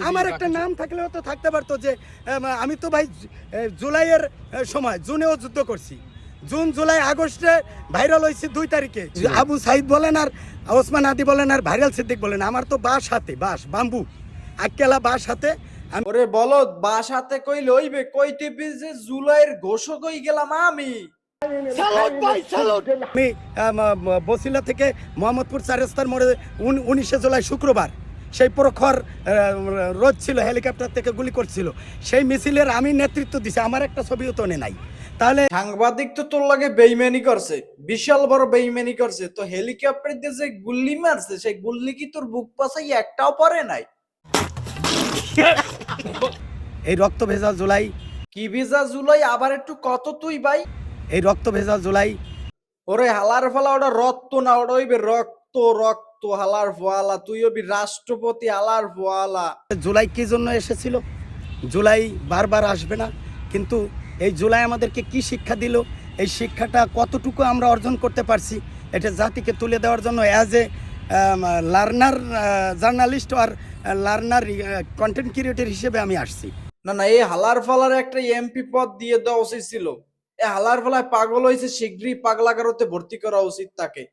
আমার একটা নাম থাকলেও তো থাকতে পারতো যে আমি তো ভাই জুলাইয়ের সময় জুনেও যুদ্ধ করছি। জুন জুলাই আগস্টে ভাইরাল হয়েছে 2 তারিখে। আবু সাইদ বলেন আর ওসমান আদি বলেন আর ভাইরাল সিদ্দিক বলেন, আমার তো বাস হাতে, বাস বাম্বু আক্কেলা বাস হাতে। ওরে বলো বাস হাতে কই লইবে কইতে যে জুলাইয়ের ঘোষক হই গেলাম আমি। আমি বসিলা থেকে মোহাম্মদপুর 4 রাস্তার মোড়ে 19শে জুলাই শুক্রবার সেই প্রখর রোদ ছিল, হেলিকপ্টার থেকে গুলি করছিল, সেই মিছিলের আমি নেতৃত্ব দিছি। আমার একটা ছবিও তো নাই। তাহলে সাংবাদিক তো তোর লাগে বেইমানি করছে, বিশাল বড় বেইমানি করছে। তো হেলিকপ্টার দিয়ে যে গুল্লি মারছে সেই গুল্লি কি তোর বুক পাশাই একটাও পরে নাই? এই রক্ত ভেজা জুলাই, কি ভিজা জুলাই আবার একটু কত তুই ভাই? এই রক্ত ভেজা জুলাই, ওরে হালার ফালা ওটা রক্ত না, ওটা হইবে রক্ত রক্ত। হালার ফোয়ালা তুই হবি রাষ্ট্রপতি হালার ফোয়ালা। জুলাই কি জন্য এসেছিল? জুলাই বারবার আসবে না, কিন্তু এই জুলাই আমাদেরকে কি শিক্ষা দিল, এই শিক্ষাটা কতটুকু আমরা অর্জন করতে পারছি, এটা জাতিকে তুলে দেওয়ার জন্য অ্যাজ এ লার্নার জার্নালিস্ট আর লার্নার কন্টেন্ট ক্রিয়েটর হিসেবে আমি আসছি। না না, এই হালার ফালার একটা এমপি পদ দিয়ে দেওয়া উচিত ছিল। এই হালার ফালায় পাগল হয়েছে, শীঘ্রই পাগলাগারোতে ভর্তি করা উচিত তাকে।